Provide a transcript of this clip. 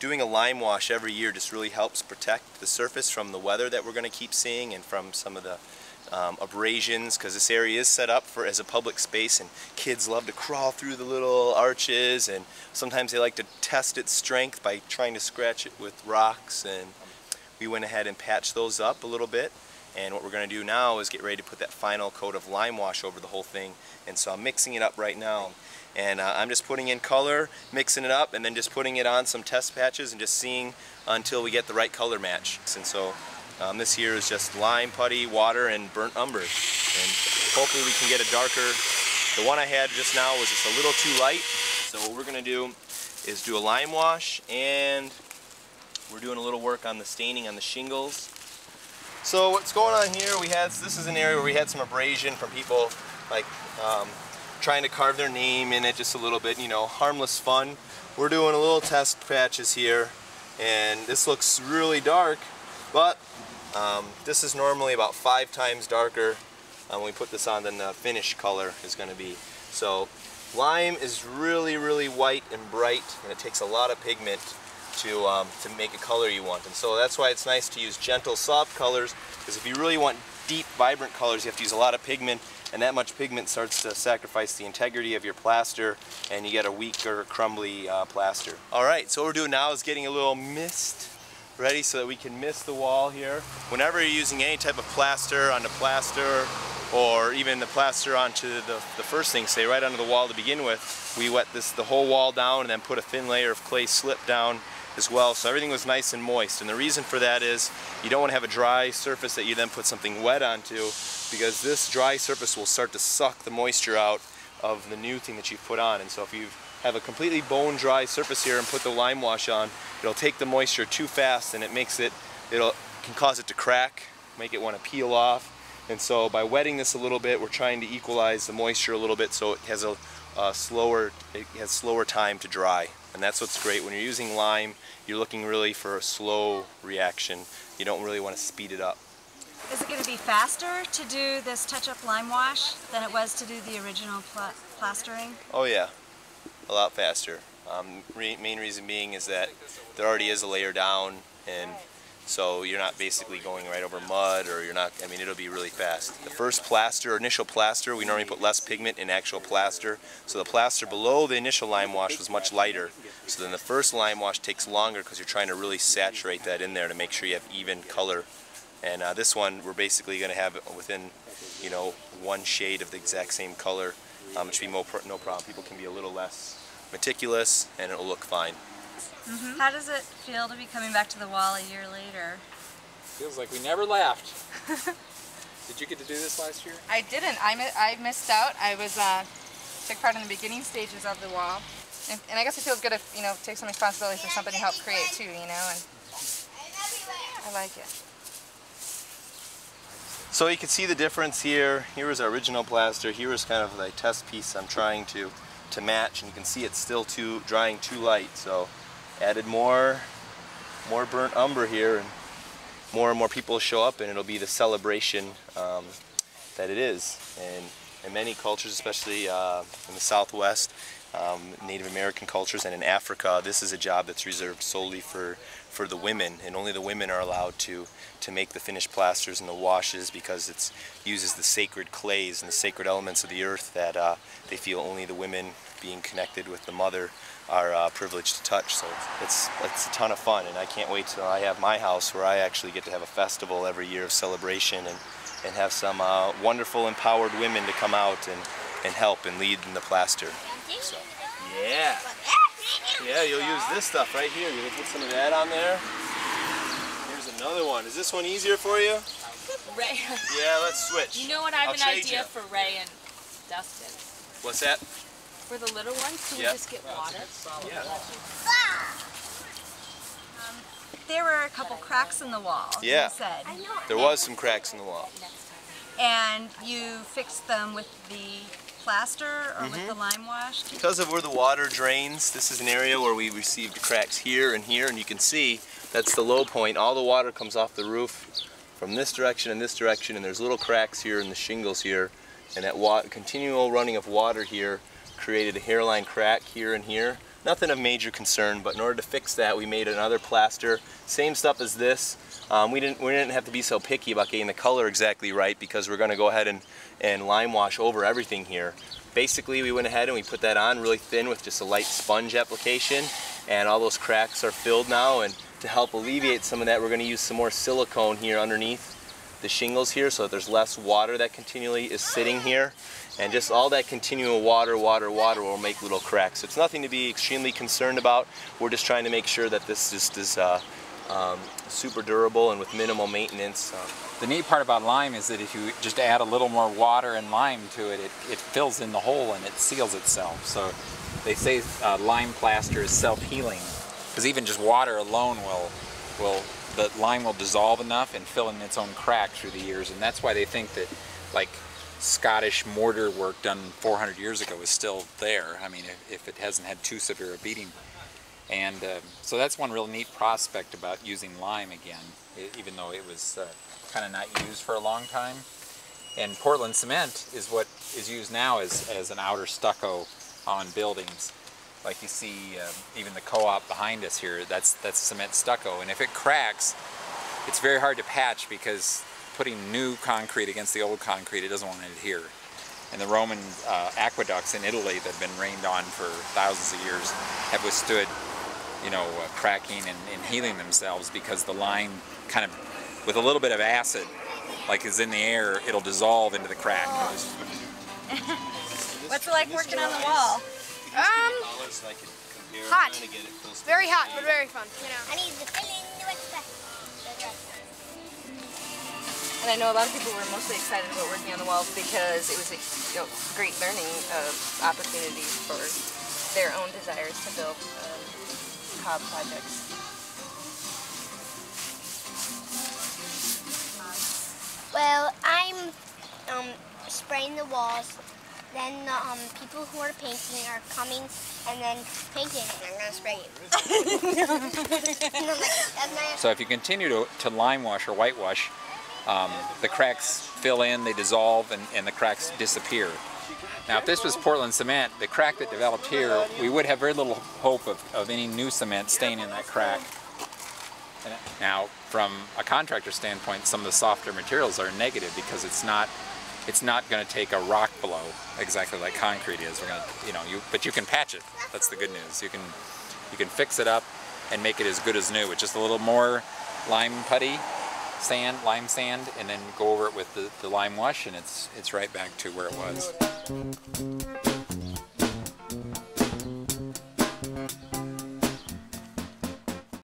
doing a lime wash every year just really helps protect the surface from the weather that we're going to keep seeing and from some of the abrasions, because this area is set up for as a public space and kids love to crawl through the little arches, and sometimes they like to test its strength by trying to scratch it with rocks, and we went ahead and patched those up a little bit. And what we're going to do now is get ready to put that final coat of lime wash over the whole thing, and so I'm mixing it up right now. And I'm just putting in color, mixing it up, and then just putting it on some test patches and just seeing until we get the right color match. And so this here is just lime, putty, water, and burnt umber. And hopefully we can get a darker. The one I had just now was just a little too light. So what we're going to do is do a lime wash, and we're doing a little work on the staining on the shingles. So what's going on here, this is an area where we had some abrasion from people like trying to carve their name in it just a little bit, you know, harmless fun. We're doing a little test patches here, and this looks really dark, but this is normally about 5 times darker when we put this on than the finished color is going to be. So lime is really, really white and bright, and it takes a lot of pigment to make a color you want. And so that's why it's nice to use gentle, soft colors, because if you really want deep, vibrant colors, you have to use a lot of pigment, and that much pigment starts to sacrifice the integrity of your plaster, and you get a weaker, crumbly plaster. Alright, so what we're doing now is getting a little mist ready so that we can mist the wall here. Whenever you're using any type of plaster onto plaster, or even the plaster onto the first thing, say right onto the wall to begin with, we wet the whole wall down and then put a thin layer of clay slip down as well, so everything was nice and moist. And the reason for that is you don't want to have a dry surface that you then put something wet onto, because this dry surface will start to suck the moisture out of the new thing that you've put on. And so if you have a completely bone dry surface here and put the lime wash on, it'll take the moisture too fast, and it can cause it to crack, make it want to peel off. And so by wetting this a little bit, we're trying to equalize the moisture a little bit so it has slower time to dry. And that's what's great. When you're using lime, you're looking really for a slow reaction. You don't really want to speed it up. Is it going to be faster to do this touch-up lime wash than it was to do the original plastering? Oh yeah, a lot faster. Main reason being is that there already is a layer down, and so you're not basically going right over mud, or it'll be really fast. The first plaster, initial plaster, we normally put less pigment in actual plaster, so the plaster below the initial lime wash was much lighter. So then the first lime wash takes longer because you're trying to really saturate that in there to make sure you have even color. And this one, we're basically going to have it within, one shade of the exact same color. It should be no problem. People can be a little less meticulous, and it'll look fine. Mm-hmm. How does it feel to be coming back to the wall a year later? Feels like we never left. Did you get to do this last year? I didn't. I missed out. I was took part in the beginning stages of the wall, and I guess it feels good if take some responsibility for something to help create too. And I like it. So you can see the difference here. Here is our original plaster. Here is kind of the test piece I'm trying to match, and you can see it's still drying too light. So added more burnt umber here, and more people show up, and it'll be the celebration that it is. And in many cultures, especially in the Southwest, Native American cultures, and in Africa, this is a job that's reserved solely for the women, and only the women are allowed to make the finished plasters and the washes, because it uses the sacred clays and the sacred elements of the earth that they feel only the women, being connected with the mother, are privileged to touch. So it's a ton of fun, and I can't wait till I have my house where I actually get to have a festival every year of celebration and have some wonderful empowered women to come out and help and lead in the plaster. So, yeah, you'll use this stuff right here. You'll put some of that on there. Here's another one. Is this one easier for you? Ray. Yeah, let's switch. You know what? I have an idea for Ray and Dustin. What's that? For the little ones, can we just get water? Yeah. There were a couple cracks in the wall, Yeah. you said. There was some cracks in the wall. And you fixed them with the plaster or with the lime wash? Because of where the water drains, this is an area where we received cracks here, and you can see that's the low point. All the water comes off the roof from this direction and this direction, and there's little cracks here in the shingles here, and that continual running of water here created a hairline crack here and here nothing of major concern, but in order to fix that, we made another plaster. Same stuff as this. We didn't have to be so picky about getting the color exactly right because we're going to go ahead and lime wash over everything here. Basically, we went ahead and we put that on really thin with just a light sponge application, and all those cracks are filled now. And to help alleviate some of that, we're going to use some more silicone here underneath the shingles here so that there's less water that continually is sitting here. And just all that continual water will make little cracks. So it's nothing to be extremely concerned about. We're just trying to make sure that this just is super durable and with minimal maintenance. The neat part about lime is that if you just add a little more water and lime to it, it fills in the hole and it seals itself. So they say lime plaster is self-healing, because even just water alone the lime will dissolve enough and fill in its own crack through the years. And that's why they think that, like, Scottish mortar work done 400 years ago is still there. I mean, if it hasn't had too severe a beating. And so that's one real neat prospect about using lime again, even though it was kind of not used for a long time. And Portland cement is what is used now as an outer stucco on buildings. Like you see, even the co-op behind us here, that's cement stucco. And if it cracks, it's very hard to patch because putting new concrete against the old concrete, it doesn't want to adhere. And the Roman aqueducts in Italy that have been rained on for thousands of years have withstood, you know, cracking and healing themselves because the lime kind of, with a little bit of acid, like is in the air, it'll dissolve into the crack. What's it like working on the wall? Hot. Very hot, but very fun. You know. I need the filling. And I know a lot of people were mostly excited about working on the walls because it was a great learning opportunities for their own desires to build Cob projects. Well, I'm spraying the walls. Then the people who are painting are coming and then painting it, and I'm going to spray it. So if you continue to lime wash or whitewash, the cracks fill in, they dissolve, and the cracks disappear. Now if this was Portland cement, the crack that developed here, we would have very little hope of any new cement staying in that crack. Now from a contractor standpoint, some of the softer materials are negative because it's not going to take a rock blow exactly like concrete is. We're going to, but you can patch it. That's the good news. You can fix it up and make it as good as new with just a little more lime sand, and then go over it with the lime wash, and it's right back to where it was.